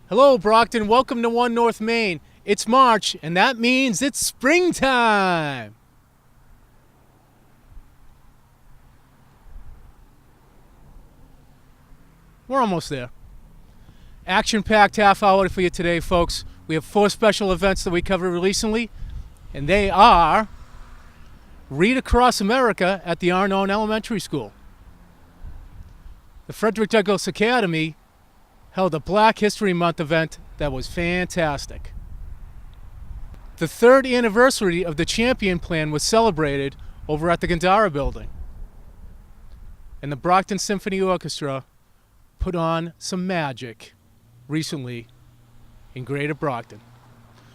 Hello, Brockton. Welcome to One North Main. It's March, and that means it's springtime. We're almost there. Action-packed half hour for you today, folks. We have 4 special events that we covered recently, and they are Read Across America at the Arnone Elementary School. The Frederick Douglass Academy held a Black History Month event that was fantastic. The 3rd anniversary of the Champion Plan was celebrated over at the Gandara building. And the Brockton Symphony Orchestra put on some magic recently in Greater Brockton.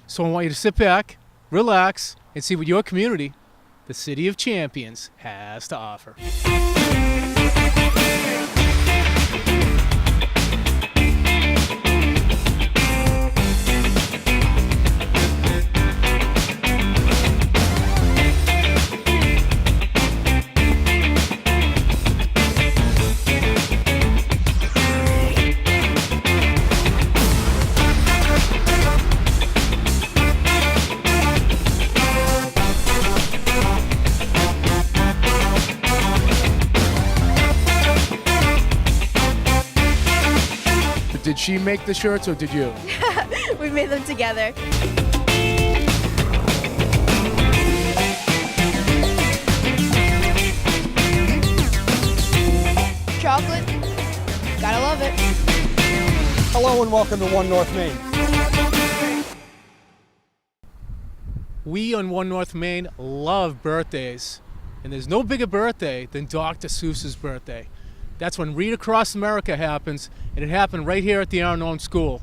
So I want you to sit back, relax, and see what your community, the City of Champions, has to offer. Did she make the shirts or did you? We made them together. Chocolate. Gotta love it. Hello and welcome to One North Main. We on One North Main love birthdays. And there's no bigger birthday than Dr. Seuss's birthday. That's when Read Across America happens, and it happened right here at the Arnone School.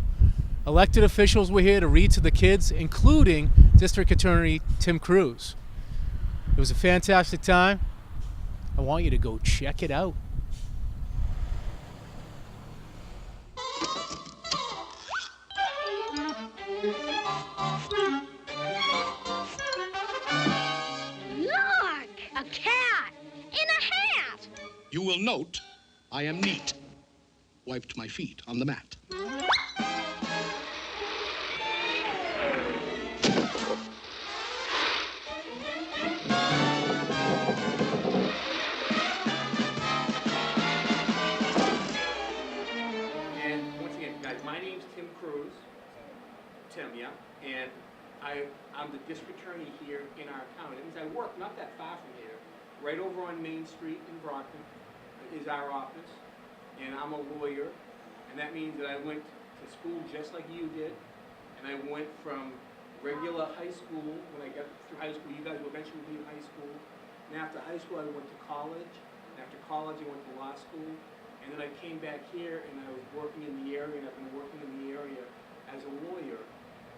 Elected officials were here to read to the kids, including District Attorney Tim Cruz. It was a fantastic time. I want you to go check it out. Look! A cat! In a hat! You will note I am neat. Wiped my feet on the mat. And once again, guys, my name's Tim Cruz. Tim, yeah. And I'm the district attorney here in our town. It means I work not that far from here. Right over on Main Street in Brockton is our office. And I'm a lawyer. And that means that I went to school just like you did. And I went from regular high school, when I got through high school, you guys will eventually leave high school. And after high school, I went to college. And after college, I went to law school. And then I came back here and I was working in the area, and I've been working in the area as a lawyer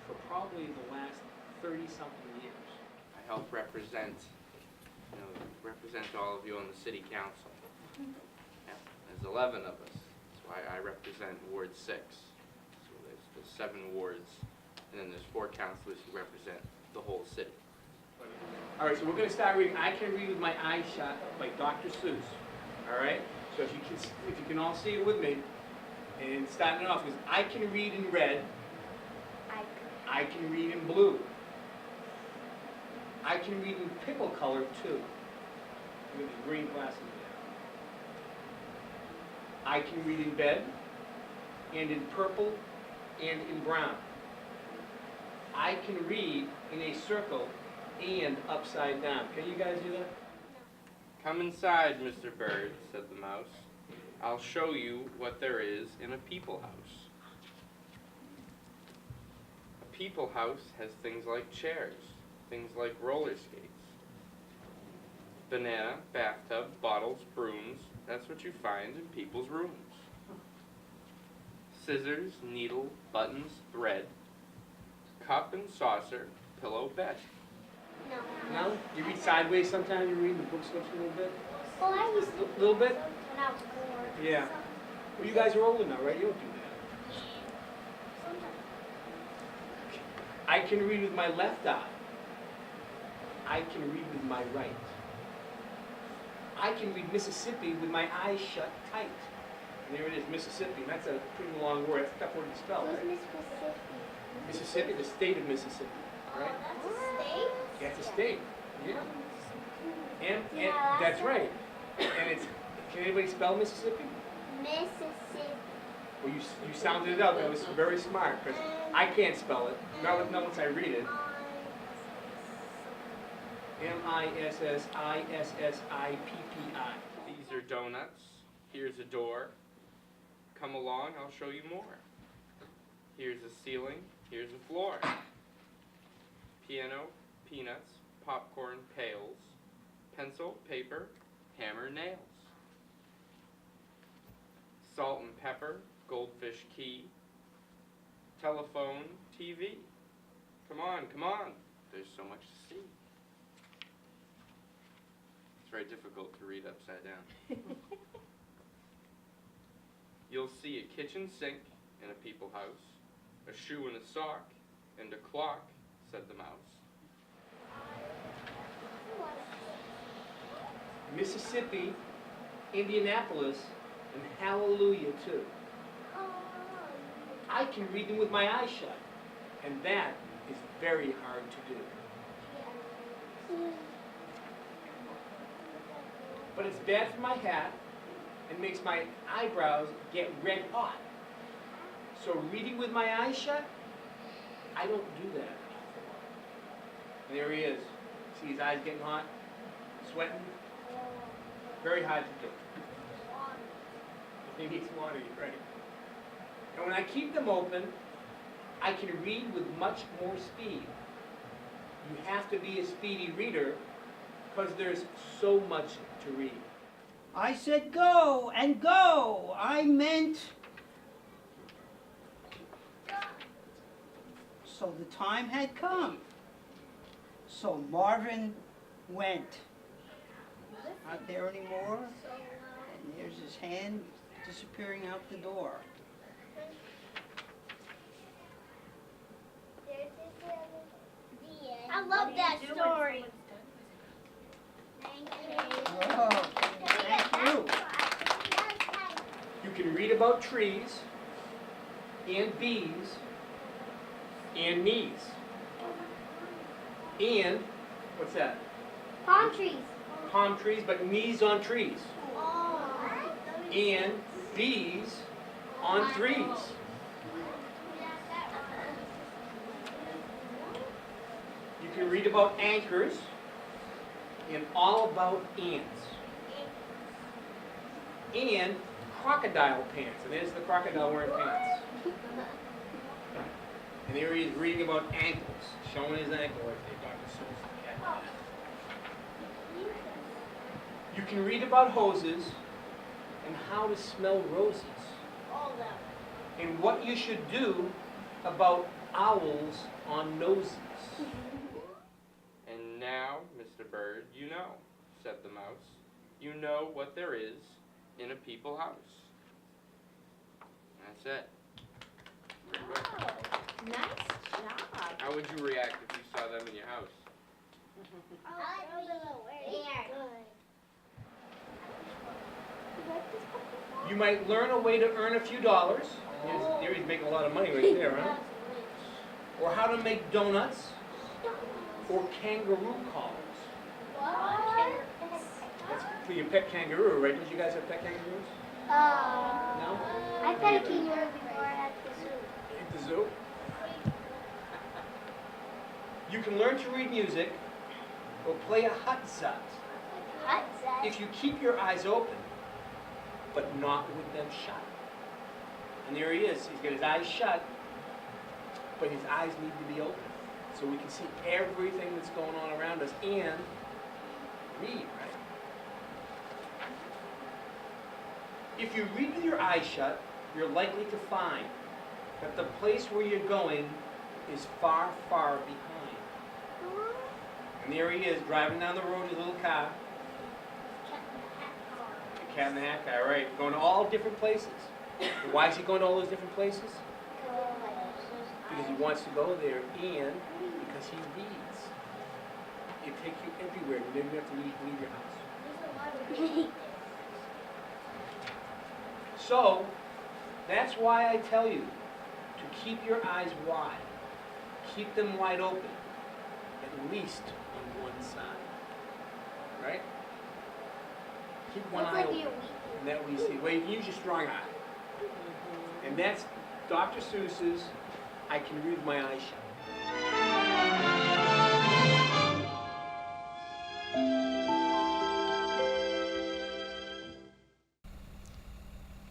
for probably the last 30-something years. I help represent all of you on the city council. Yeah, there's 11 of us, so I represent Ward 6. So there's 7 wards, and then there's 4 councilors who represent the whole city. All right, so we're going to start reading I Can Read With My Eyes Shut by Dr. Seuss. All right? So if you can all see it with me, and starting it off is I can read in red. I can read in blue. I can read in pickle color too. With the green glasses there. I can read in bed, and in purple, and in brown. I can read in a circle and upside down. Can you guys do that? Come inside, Mr. Bird, said the mouse. I'll show you what there is in a people house. A people house has things like chairs, things like roller skates, banana, bathtub, bottles, brooms. That's what you find in people's rooms. Scissors, needle, buttons, thread, cup and saucer, pillow, bed. No? You read sideways sometimes? You read the book slips a little bit? Well, I used to A little bit? when I was bored. Yeah. Well, you guys are older now, right? You don't do that. Sometimes. I can read with my left eye. I can read with my right. I can read Mississippi with my eyes shut tight. And there it is, Mississippi. That's a pretty long word. That's a tough word to spell, Who's right? Mississippi? Mississippi, the state of Mississippi, right? That's a state? Yeah, it's a state. Yeah. And Yeah, that's right. And it's, can anybody spell Mississippi? Mississippi. Well, you sounded it out. That was very smart, because I can't spell it. Not once I read it. Mississippi. These are donuts. Here's a door. Come along, I'll show you more. Here's a ceiling. Here's a floor. Piano, peanuts, popcorn, pails, pencil, paper, hammer, nails. Salt and pepper, goldfish key, telephone, TV. Come on, come on. There's so much to see. It's very difficult to read upside down. You'll see a kitchen sink in a people house, a shoe and a sock, and a clock, said the mouse. Mississippi, Indianapolis, and hallelujah too. I can read them with my eyes shut, and that is very hard to do. But it's bad for my hat and makes my eyebrows get red hot. So reading with my eyes shut, I don't do that. And there he is. See his eyes getting hot, sweating. Very hard to do. He needs water, right? And when I keep them open, I can read with much more speed. You have to be a speedy reader because there's so much to read. I said go and go. I meant. So the time had come. So Marvin went. Not there anymore. And there's his hand disappearing out the door. I love that story. Thank you. Oh, thank you. You can read about trees and bees and knees. And, what's that? Palm trees. Palm trees, but knees on trees. Oh. And bees on trees. You can read about anchors and all about ants. And crocodile pants. And there's the crocodile wearing pants. And there he is reading about ankles, showing his ankle right there, Dr. Seuss. You can read about hoses and how to smell roses. And what you should do about owls on noses. And now, Mr. Bird, you know, said the mouse. You know what there is in a people house. That's it. Very good. Nice job. How would you react if you saw them in your house? You might learn a way to earn a few dollars. There he's making a lot of money right there, huh? Or how to make donuts. Or kangaroo collars. That's for your pet kangaroo, right? Don't you guys have pet kangaroos? No? I fed a kangaroo before at the zoo. At the zoo? You can learn to read music or play a hutzat if you keep your eyes open, but not with them shut. And there he is. He's got his eyes shut, but his eyes need to be open. So we can see everything that's going on around us and read, right? If you read with your eyes shut, you're likely to find that the place where you're going is far, far behind. And there he is, driving down the road with a little car. The cat in the hat car, right. Going to all different places. And why is he going to all those different places? Because he wants to go there and because he reads. It takes you everywhere. You never have to leave your house. So, that's why I tell you to keep your eyes wide. Keep them wide open, at least on one side. Right? Keep one Looks eye like open. you. And that we see. Well, you can use your strong eye. And that's Dr. Seuss's I Can Read with My Eyes Shut.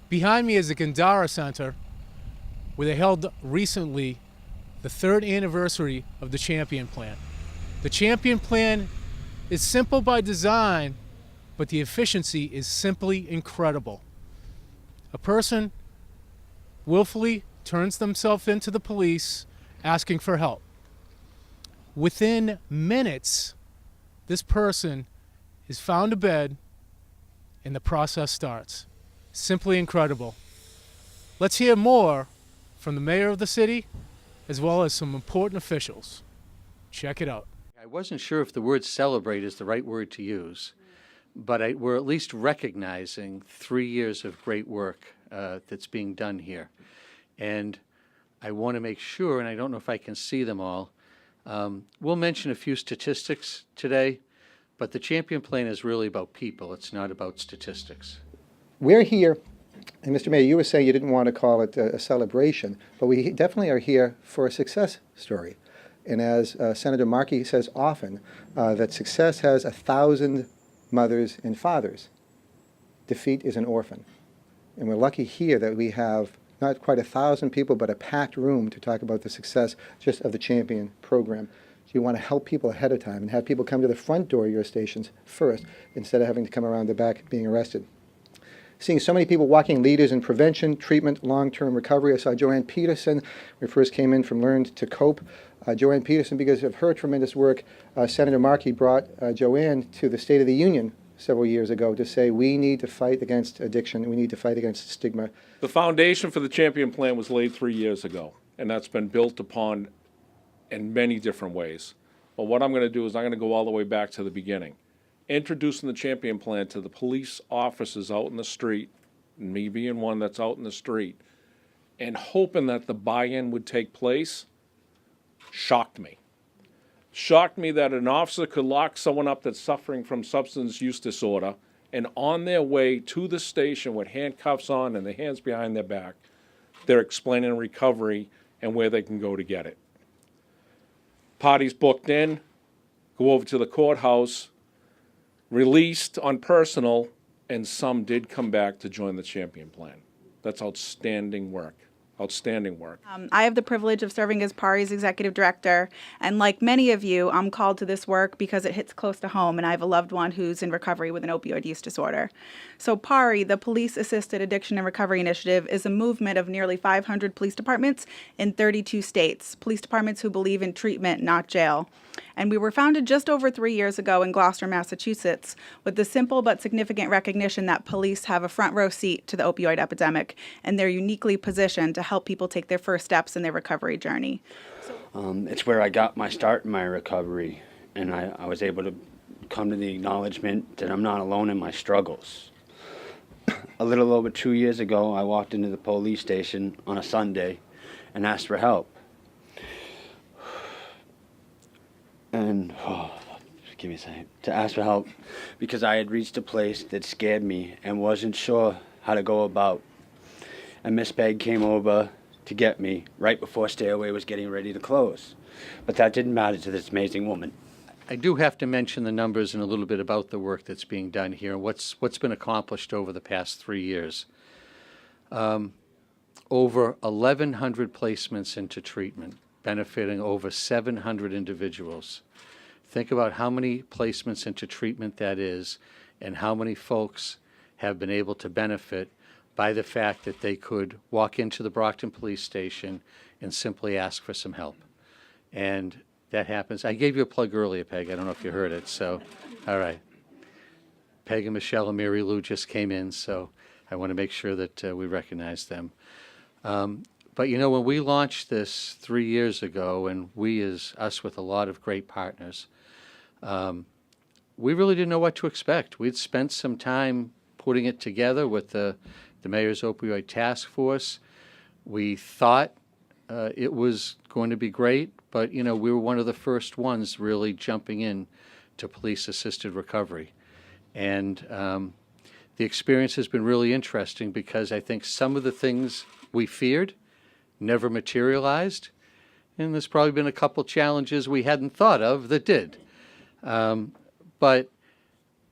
Behind me is the Gandhara Center, where they held recently the 3rd anniversary of the Champion Plan. The Champion Plan is simple by design, but the efficiency is simply incredible. A person willfully turns themselves into the police asking for help. Within minutes, this person is found to bed and the process starts. Simply incredible. Let's hear more from the mayor of the city as well as some important officials. Check it out. I wasn't sure if the word celebrate is the right word to use, but we're at least recognizing 3 years of great work that's being done here. And I want to make sure, and I don't know if I can see them all, we'll mention a few statistics today, but the Champion Plan is really about people. It's not about statistics. We're here, and Mr. Mayor, you were saying you didn't want to call it a celebration, but we definitely are here for a success story. And as Senator Markey says often, that success has 1,000 mothers and fathers. Defeat is an orphan. And we're lucky here that we have not quite 1,000 people, but a packed room to talk about the success just of the Champion program. So you want to help people ahead of time and have people come to the front door of your stations first instead of having to come around the back being arrested. Seeing so many people walking leaders in prevention, treatment, long-term recovery. I saw Joanne Peterson when we first came in from Learn to Cope. Joanne Peterson, because of her tremendous work, Senator Markey brought Joanne to the State of the Union several years ago to say we need to fight against addiction, we need to fight against stigma. The foundation for the Champion Plan was laid 3 years ago, and that's been built upon in many different ways. But what I'm going to do is I'm going to go all the way back to the beginning. Introducing the Champion Plan to the police officers out in the street, and me being one that's out in the street, and hoping that the buy-in would take place, shocked me. Shocked me that an officer could lock someone up that's suffering from substance use disorder, and on their way to the station with handcuffs on and their hands behind their back, they're explaining recovery and where they can go to get it. Parties booked in, go over to the courthouse, released on personal, and some did come back to join the Champion Plan. That's outstanding work. Outstanding work. I have the privilege of serving as PARI's executive director, and like many of you, I'm called to this work because it hits close to home, and I have a loved one who's in recovery with an opioid use disorder. So PARI, the Police Assisted Addiction and Recovery Initiative, is a movement of nearly 500 police departments in 32 states, police departments who believe in treatment, not jail. And we were founded just over 3 years ago in Gloucester, Massachusetts, with the simple but significant recognition that police have a front row seat to the opioid epidemic, and they're uniquely positioned to help people take their first steps in their recovery journey. It's where I got my start in my recovery, and I was able to come to the acknowledgement that I'm not alone in my struggles. A little over 2 years ago, I walked into the police station on a Sunday and asked for help. And, give me a second, to ask for help because I had reached a place that scared me and wasn't sure how to go about. And Miss Peg came over to get me right before Stairway was getting ready to close. But that didn't matter to this amazing woman. I do have to mention the numbers and a little bit about the work that's being done here and what's been accomplished over the past 3 years. Over 1,100 placements into treatment, benefiting over 700 individuals. Think about how many placements into treatment that is and how many folks have been able to benefit by the fact that they could walk into the Brockton Police Station and simply ask for some help. And that happens. I gave you a plug earlier, Peg. I don't know if you heard it. So, all right. Peg and Michelle and Mary Lou just came in, so I want to make sure that we recognize them. But, you know, when we launched this 3 years ago, and us with a lot of great partners, we really didn't know what to expect. We'd spent some time putting it together with the the Mayor's Opioid Task Force. We thought it was going to be great, but, you know, we were one of the first ones really jumping in to police-assisted recovery. And the experience has been really interesting because I think some of the things we feared never materialized, and there's probably been a couple challenges we hadn't thought of that did. But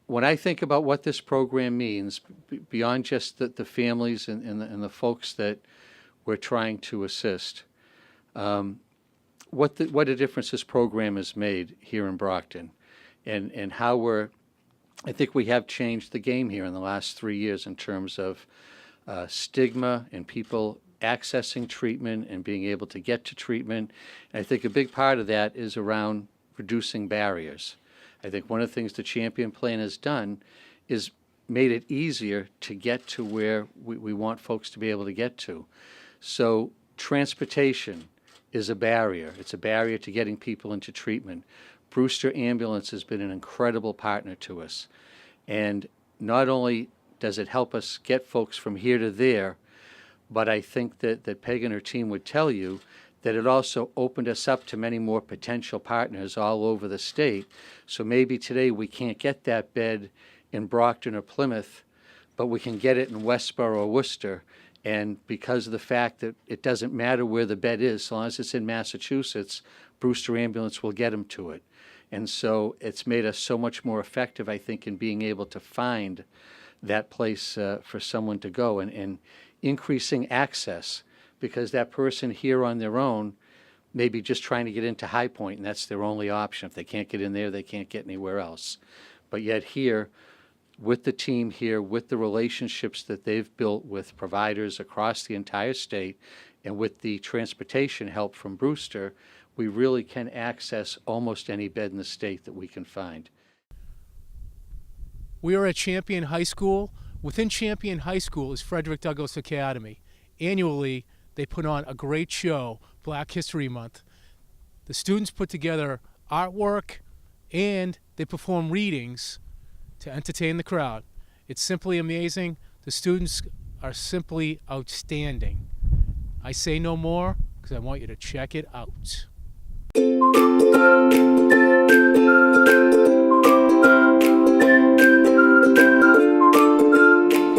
when I think about what this program means, beyond just the families and the folks that we're trying to assist, what a difference this program has made here in Brockton, and how I think we have changed the game here in the last 3 years in terms of stigma and people accessing treatment and being able to get to treatment. And I think a big part of that is around reducing barriers. I think one of the things the Champion Plan has done is made it easier to get to where we want folks to be able to get to. So transportation is a barrier. It's a barrier to getting people into treatment. Brewster Ambulance has been an incredible partner to us. And not only does it help us get folks from here to there, but I think that Peg and her team would tell you that it also opened us up to many more potential partners all over the state. So maybe today we can't get that bed in Brockton or Plymouth, but we can get it in Westboro or Worcester. And because of the fact that it doesn't matter where the bed is, so long as it's in Massachusetts, Brewster Ambulance will get them to it. And so it's made us so much more effective, I think, in being able to find that place for someone to go and increasing access, because that person here on their own may be just trying to get into High Point, and that's their only option. If they can't get in there, they can't get anywhere else. But yet here, with the team here, with the relationships that they've built with providers across the entire state, and with the transportation help from Brewster, we really can access almost any bed in the state that we can find. We are at Champion High School. Within Champion High School is Frederick Douglass Academy. Annually, they put on a great show, Black History Month. The students put together artwork and they perform readings to entertain the crowd. It's simply amazing. The students are simply outstanding. I say no more because I want you to check it out. If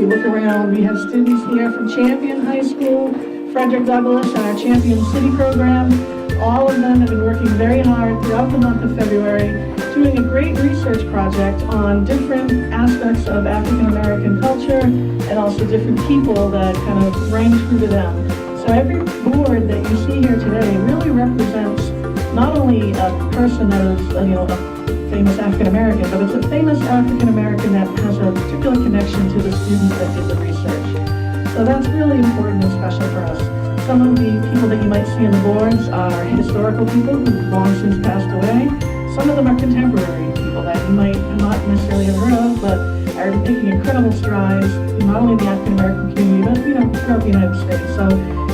you look around, we have students here from Champion High School, Frederick Douglass, and our Champion City program. All of them have been working very hard throughout the month of February, doing a great research project on different aspects of African American culture and also different people that kind of rang true to them. So every board that you see here today really represents not only a person that is, a famous African American, but it's a famous African American that has a particular connection to the student that did the research. So that's really important and special for us. Some of the people that you might see on the boards are historical people who've long since passed away. Some of them are contemporary people that you might not necessarily have heard of, but are making incredible strides, not only in the African American community, but throughout the United States. So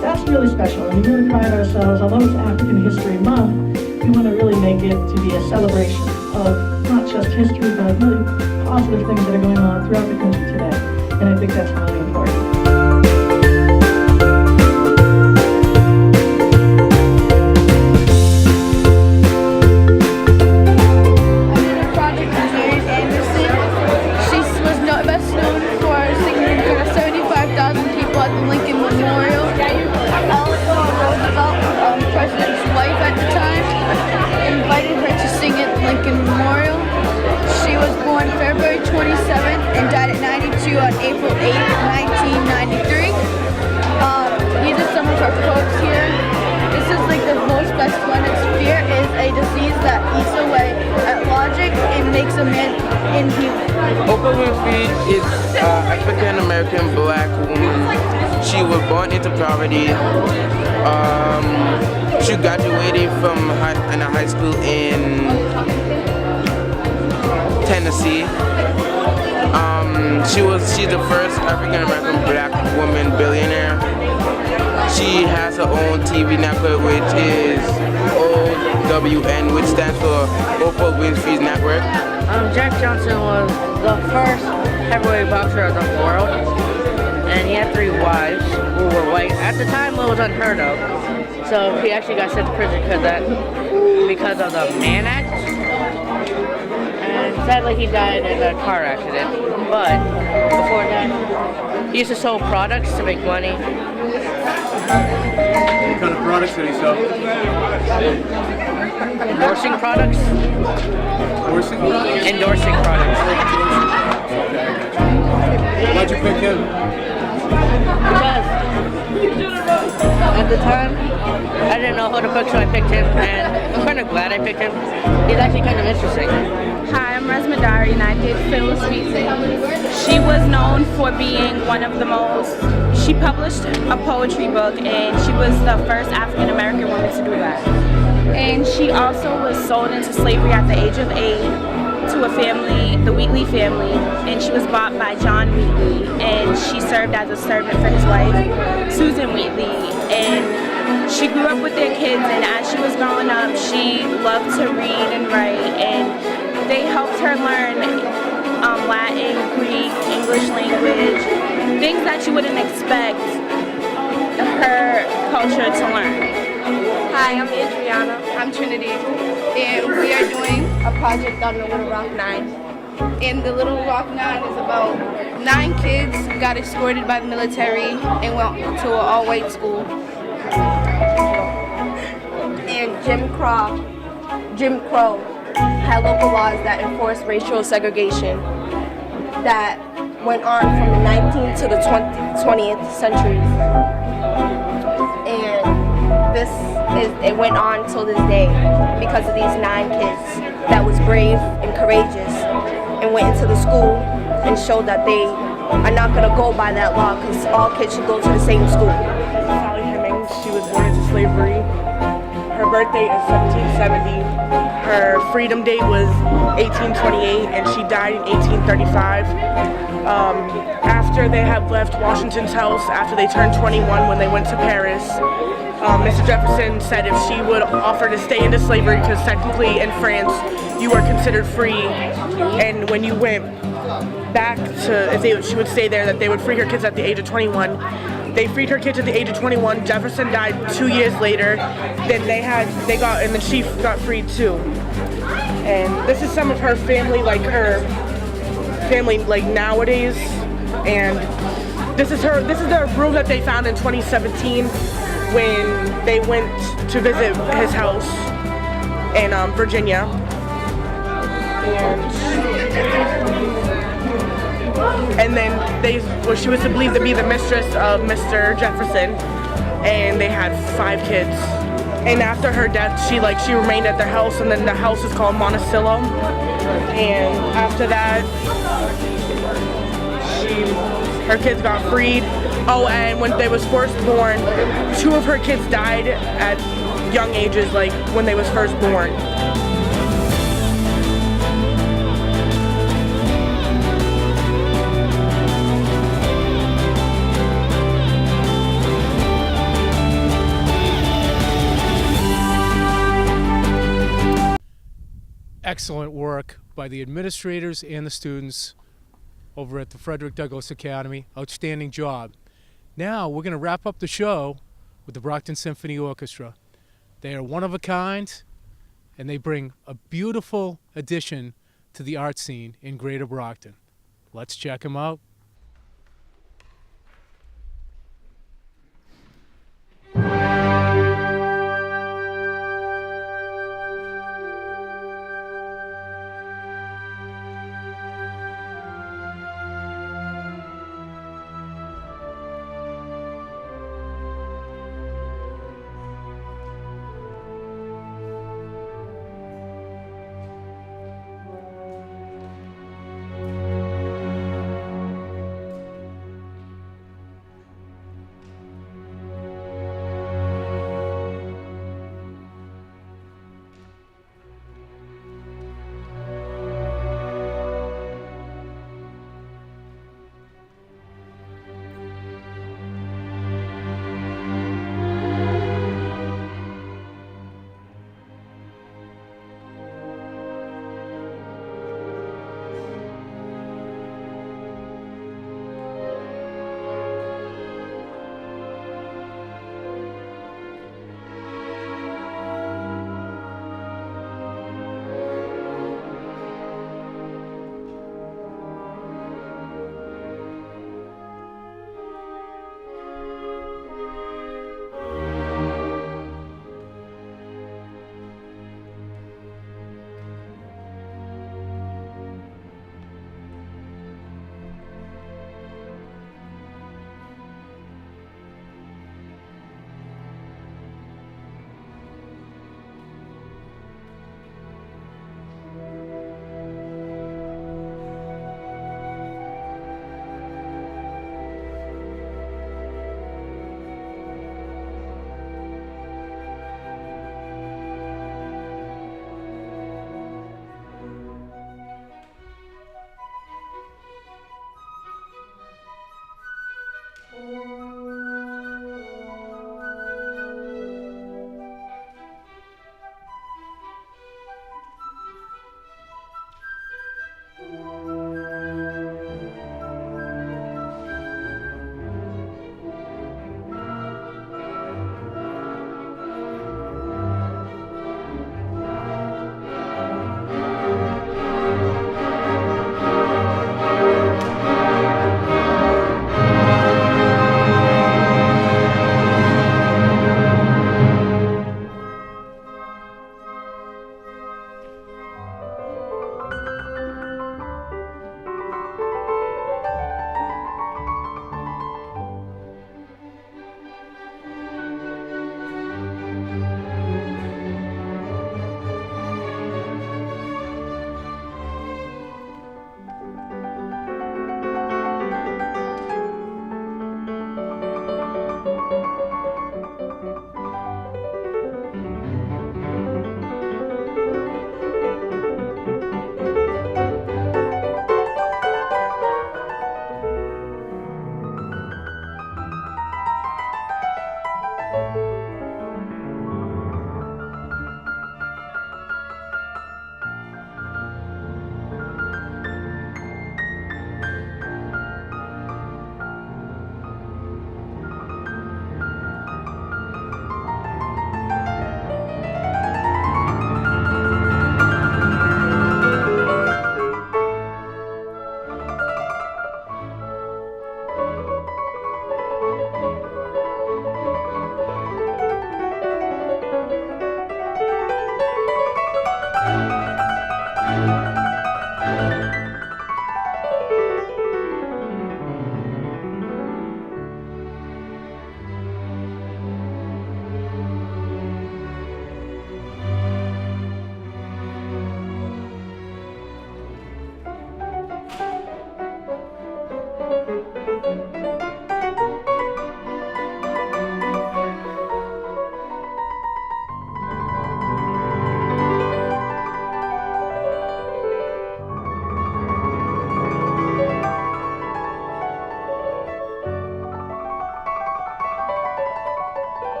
that's really special, and we really pride ourselves, although it's African History Month, we want to really make it to be a celebration of not just history, but really positive things that are going on throughout the country today. And I think that's really important. I did a project with Mary Anderson. She was best known for singing in front of 75,000 people at the Lincoln Memorial. Eleanor Roosevelt, President's wife at the time, invited her to sing at the Lincoln Memorial. She was born February 27th and died at 92 on April 8th, 1993. These are some of her quotes here. This is like the most best one. It's fear is a disease that eats away at logic and makes a man inhuman. Oprah Winfrey is an African American black woman. She was born into poverty. She graduated from a high school in Tennessee. She's the first African American black woman billionaire. She has her own TV network, which is OWN, which stands for Oprah Winfrey's Network. Jack Johnson was the first heavyweight boxer of the world, and he had 3 wives who were white. At the time, it was unheard of. So he actually got sent to prison because of the Mann Act. And sadly, he died in a car accident. But before that, he used to sell products to make money. What kind of products did he sell? Endorsing products. Endorsing products? Endorsing products. Why'd you pick him? Because at the time, I didn't know who to pick, so I picked him, and I'm kind of glad I picked him. He's actually kind of interesting. Hi, I'm Resma Dari, and I did Phyllis Wheatley. She was known for being one of the most, she published a poetry book, and she was the first African American woman to do that. And she also was sold into slavery at the age of 8 to a family, the Wheatley family, and she was bought by John Wheatley, and she served as a servant for his wife, Susan Wheatley, and she grew up with their kids, and as she was growing up, she loved to read and write, and they helped her learn Latin, Greek, English language, things that you wouldn't expect her culture to learn. Hi, I'm Adriana. I'm Trinity. And we are doing a project on the Little Rock 9. And the Little Rock 9 is about 9 kids got escorted by the military and went to an all-white school. And Jim Crow had local laws that enforced racial segregation that went on from the 19th to the 20th centuries. And it went on till this day because of these 9 kids that was brave and courageous and went into the school and showed that they are not going to go by that law because all kids should go to the same school. Sally Hemings, she was born into slavery. Her birth date is 1770. Her freedom date was 1828, and she died in 1835. After they had left Washington's house, after they turned 21 when they went to Paris, Mr. Jefferson said if she would offer to stay into slavery, because technically in France you are considered free, and when you went back to, she would stay there, that they would free her kids at the age of 21. They freed her kids at the age of 21. Jefferson died 2 years later. Then she got freed too. And this is some of her family, like her family, like nowadays. And this is the room that they found in 2017 when they went to visit his house in Virginia. And then she was believed to be the mistress of Mr. Jefferson, and they had 5 kids. And after her death, she remained at their house, and then the house is called Monticello. And after that, her kids got freed. Oh, and when they was first born, 2 of her kids died at young ages, like when they was first born. Excellent work by the administrators and the students over at the Frederick Douglass Academy. Outstanding job. Now we're going to wrap up the show with the Brockton Symphony Orchestra. They are one of a kind, and they bring a beautiful addition to the art scene in Greater Brockton. Let's check them out.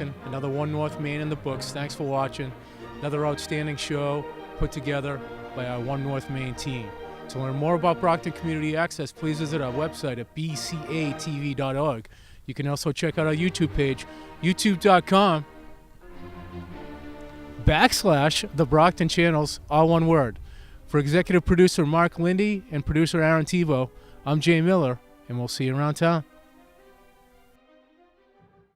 Brockton. Another One North Main in the books. Thanks for watching. Another outstanding show put together by our One North Main team. To learn more about Brockton Community Access, please visit our website at bcatv.org. You can also check out our YouTube page, youtube.com/TheBrocktonChannels, all one word. For executive producer Mark Lindy and producer Aaron Tebow, I'm Jay Miller, and we'll see you around town.